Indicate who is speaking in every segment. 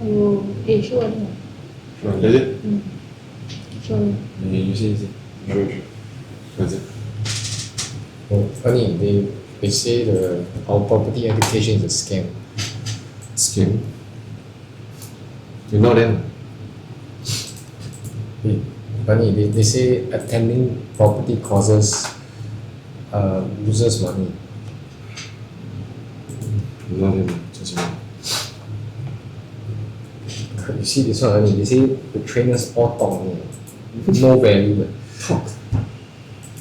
Speaker 1: Oh, sure.
Speaker 2: Sure. Is it?
Speaker 1: Sure.
Speaker 2: You see. Sure. What is it?
Speaker 3: Oh, funny, they say our property education is a scam.
Speaker 2: Scam. You know them?
Speaker 3: Funny, they say attending property courses loses money.
Speaker 2: You know them, just know.
Speaker 3: You see this one, they say the trainers all talk only, no value.
Speaker 2: Talk.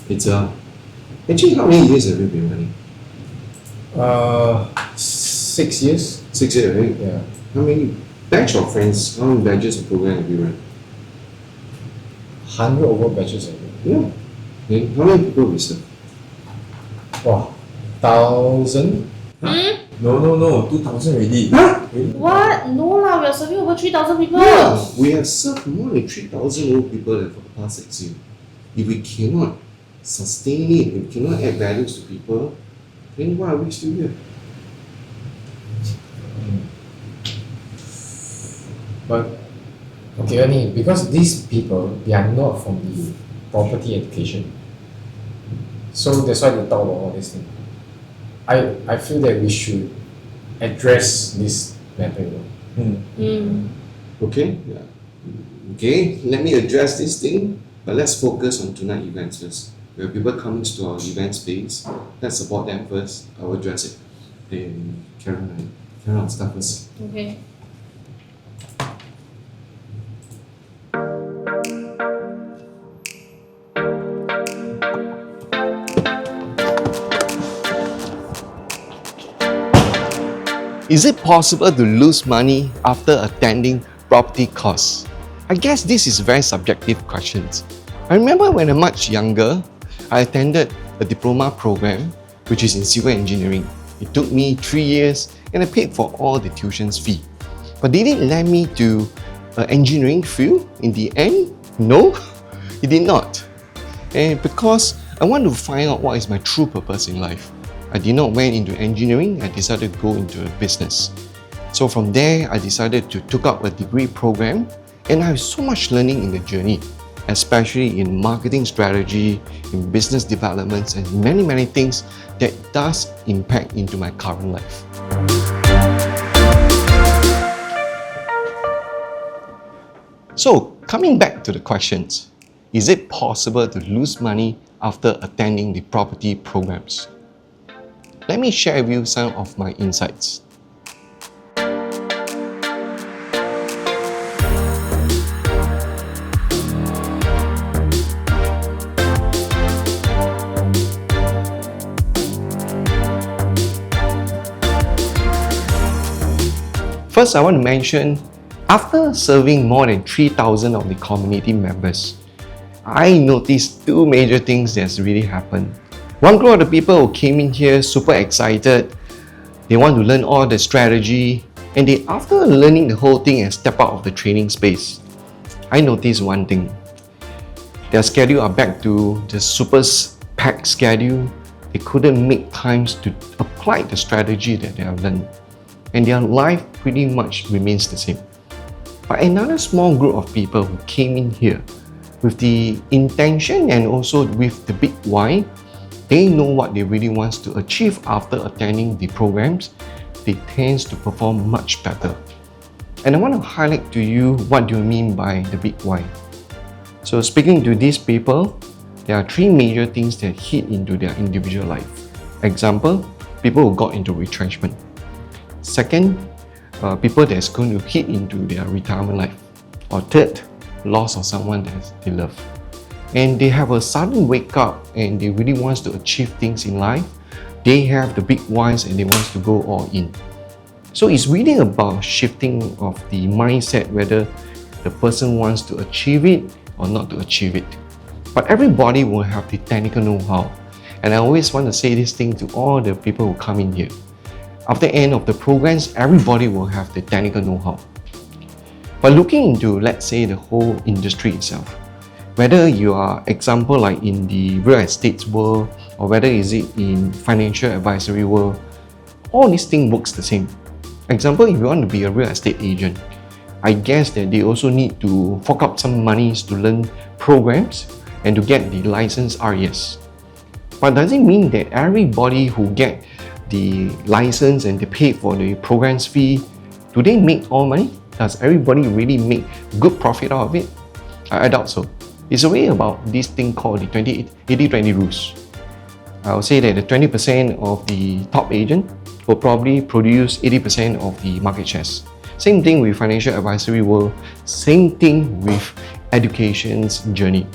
Speaker 2: It's actually, how many years have you been running?
Speaker 3: 6 years.
Speaker 2: 6 years, right?
Speaker 3: Yeah.
Speaker 2: How many batch of friends, how many batches of program have you run?
Speaker 3: 100 over batches.
Speaker 2: Yeah. Okay. How many people we serve?
Speaker 3: Wow, 1,000.
Speaker 4: No, 2,000 already.
Speaker 2: Huh?
Speaker 1: What? No lah, we are serving over 3,000 people.
Speaker 2: Yeah, we have served more than 3,000 old people for the past 6 years. If we cannot sustain it, if we cannot add values to people, then why are we still here?
Speaker 3: But okay, only because these people, they are not from the property education, so that's why they talk about all this thing. I feel that we should address this matter.
Speaker 2: Okay? Yeah. Okay, let me address this thing, but let's focus on tonight events first. We have people coming to our event space. Let's support them first. I'll address it. Then Karen, I'll start first.
Speaker 1: Okay.
Speaker 5: Is it possible to lose money after attending property course? I guess this is very subjective questions. I remember when I'm much younger, I attended a diploma program which is in civil engineering. It took me 3 years and I paid for all the tuition's fee. But did it land me to engineering field in the end? No, it did not. And because I want to find out what is my true purpose in life, I did not went into engineering, I decided to go into a business. So from there, I decided to take up a degree program and I have so much learning in the journey, especially in marketing strategy, in business developments and many things that does impact into my current life. So coming back to the questions, is it possible to lose money after attending the property programs? Let me share with you some of my insights. First, I want to mention, after serving more than 3,000 of the community members, I noticed two major things that's really happened. One group of the people who came in here super excited, they want to learn all the strategy, and they, after learning the whole thing and step out of the training space, I noticed one thing. Their schedule are back to the super packed schedule. They couldn't make times to apply the strategy that they have learned, and their life pretty much remains the same. But another small group of people who came in here with the intention and also with the big why, they know what they really want to achieve after attending the programs, they tend to perform much better. And I want to highlight to you what do you mean by the big why. So speaking to these people, there are three major things that hit into their individual life. Example, people who got into retrenchment. Second, people that's going to hit into their retirement life. Or third, loss of someone that they love. And they have a sudden wake up and they really want to achieve things in life. They have the big whys and they want to go all in. So it's really about shifting of the mindset, whether the person wants to achieve it or not to achieve it. But everybody will have the technical know-how. And I always want to say this thing to all the people who come in here. After the end of the programs, everybody will have the technical know-how. But looking into, let's say, the whole industry itself, whether you are, example, like in the real estate world, or whether is it in financial advisory world, all these things works the same. Example, if you want to be a real estate agent, I guess that they also need to fork up some monies to learn programs and to get the license RES. But does it mean that everybody who get the license and they pay for the programs fee, do they make all money? Does everybody really make good profit out of it? I doubt so. It's really about this thing called the 80-20 rules. I would say that the 20% of the top agent will probably produce 80% of the market shares. Same thing with financial advisory world, same thing with education's journey.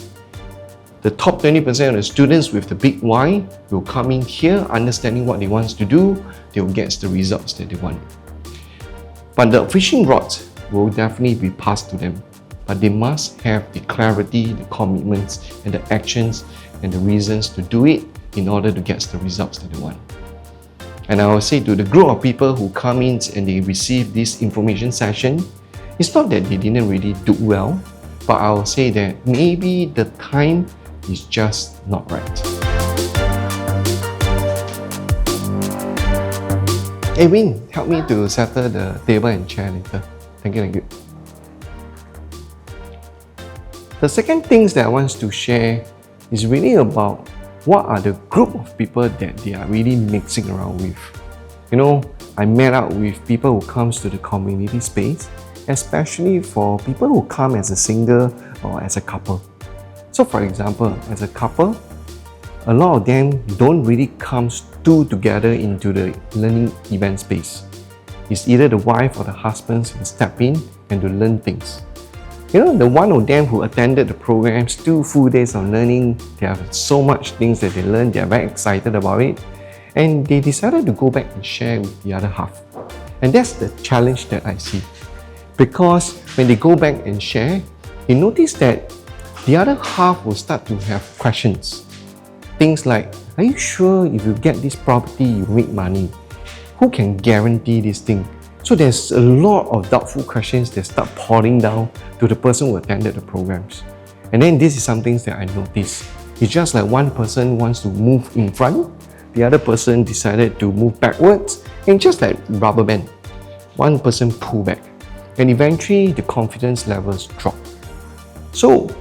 Speaker 5: The top 20% of the students with the big why will come in here understanding what they want to do, they will get the results that they want. But the fishing rods will definitely be passed to them. But they must have the clarity, the commitments, and the actions and the reasons to do it in order to get the results that they want. And I will say to the group of people who come in and they receive this information session, it's not that they didn't really do well, but I will say that maybe the time is just not right. Hey Win, help me to settle the table and chair later. Thank you. The second things that I want to share is really about what are the group of people that they are really mixing around with. You know, I met up with people who comes to the community space, especially for people who come as a single or as a couple. So for example, as a couple, a lot of them don't really come together into the learning event space. It's either the wife or the husband who step in and to learn things. You know, the one of them who attended the programs, 2 full days of learning, they have so much things that they learned, they are very excited about it, and they decided to go back and share with the other half. And that's the challenge that I see. Because when they go back and share, you notice that the other half will start to have questions. Things like, are you sure if you get this property, you make money? Who can guarantee this thing? So there's a lot of doubtful questions that start pouring down to the person who attended the programs. And then this is something that I noticed. It's just like one person wants to move in front, the other person decided to move backwards, and just like rubber band, one person pull back. And eventually the confidence levels drop. So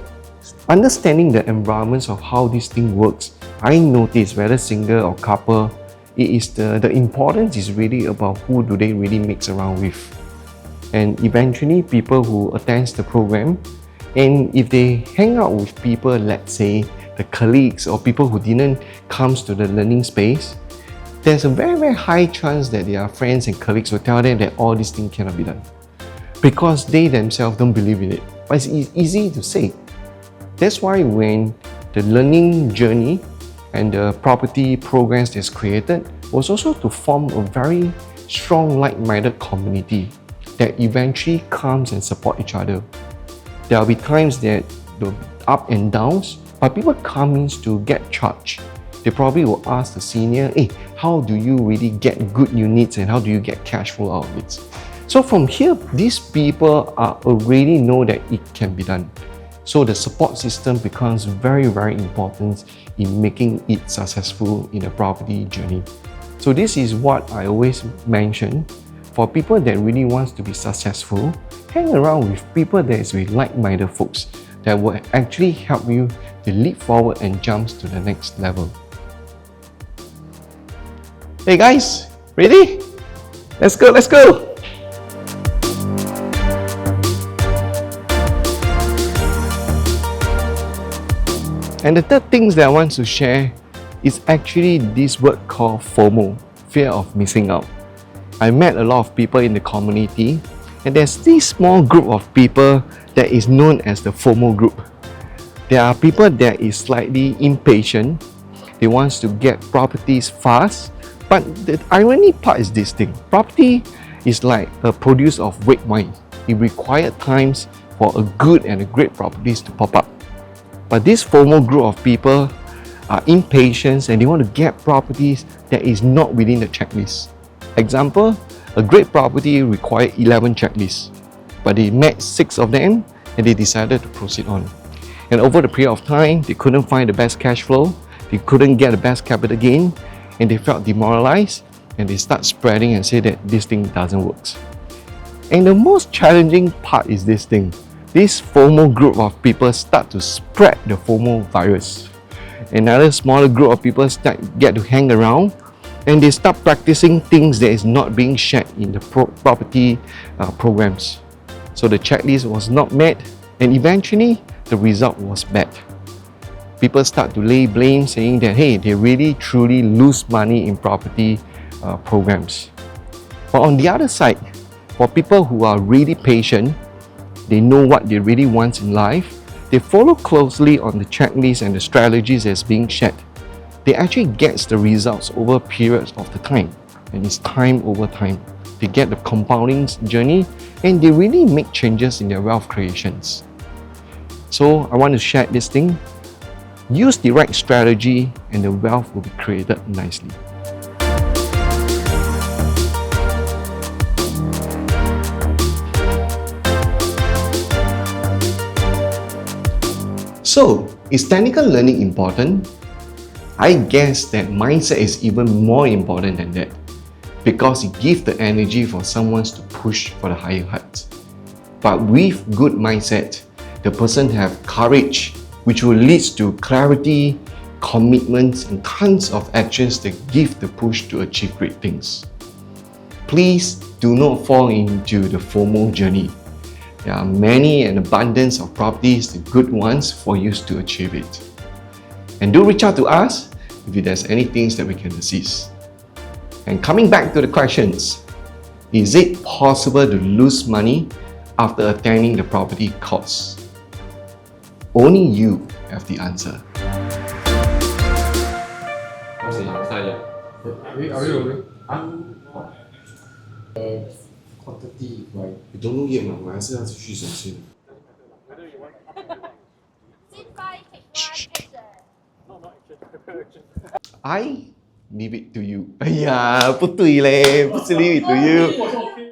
Speaker 5: understanding the environments of how this thing works, I notice whether single or couple, it is the importance is really about who do they really mix around with. And eventually people who attends the program, and if they hang out with people, let's say the colleagues or people who didn't come to the learning space, there's a very high chance that their friends and colleagues will tell them that all these things cannot be done because they themselves don't believe in it. But it's easy to say. That's why when the learning journey and the property programs that's created was also to form a very strong like-minded community that eventually comes and support each other. There will be times that the up and downs, but people come in to get charged. They probably will ask the senior, hey, how do you really get good units and how do you get cash flow out of it? So from here, these people already know that it can be done. So the support system becomes very important in making it successful in a property journey. So this is what I always mention. For people that really wants to be successful, hang around with people that is with like-minded folks that will actually help you to leap forward and jump to the next level. Hey guys, ready? Let's go! And the third things that I want to share is actually this word called FOMO, fear of missing out. I met a lot of people in the community, and there's this small group of people that is known as the FOMO group. There are people that is slightly impatient, they want to get properties fast, but the irony part is this thing. Property is like a produce of red wine. It requires times for a good and a great properties to pop up. But this FOMO group of people are impatient and they want to get properties that is not within the checklist. Example, a great property requires 11 checklists, but they met 6 of them and they decided to proceed on. And over the period of time, they couldn't find the best cash flow, they couldn't get the best capital gain, and they felt demoralized and they start spreading and say that this thing doesn't work. And the most challenging part is this thing. This FOMO group of people start to spread the FOMO virus. Another smaller group of people get to hang around, and they start practicing things that is not being shared in the property programs. So the checklist was not met, and eventually the result was bad. People start to lay blame, saying that hey, they really truly lose money in property programs. But on the other side, for people who are really patient, they know what they really want in life, they follow closely on the checklist and the strategies that's being shared. They actually get the results over periods of the time, and it's time over time. They get the compounding journey, and they really make changes in their wealth creations. So I want to share this thing. Use the right strategy, and the wealth will be created nicely. So, is technical learning important? I guess that mindset is even more important than that, because it gives the energy for someone to push for the higher heights. But with good mindset, the person have courage, which will lead to clarity, commitments, and tons of actions that give the push to achieve great things. Please do not fall into the FOMO journey. There are many and abundance of properties, the good ones, for you to achieve it. And do reach out to us if there's any things that we can assist. And coming back to the questions, is it possible to lose money after attending the property course? Only you have the answer.
Speaker 3: Are we rolling? Quantity, right?
Speaker 2: You don't know yet 嘛，我还是要继续审讯。
Speaker 5: I leave it to you. 哎呀，不对嘞，不是 leave it to you.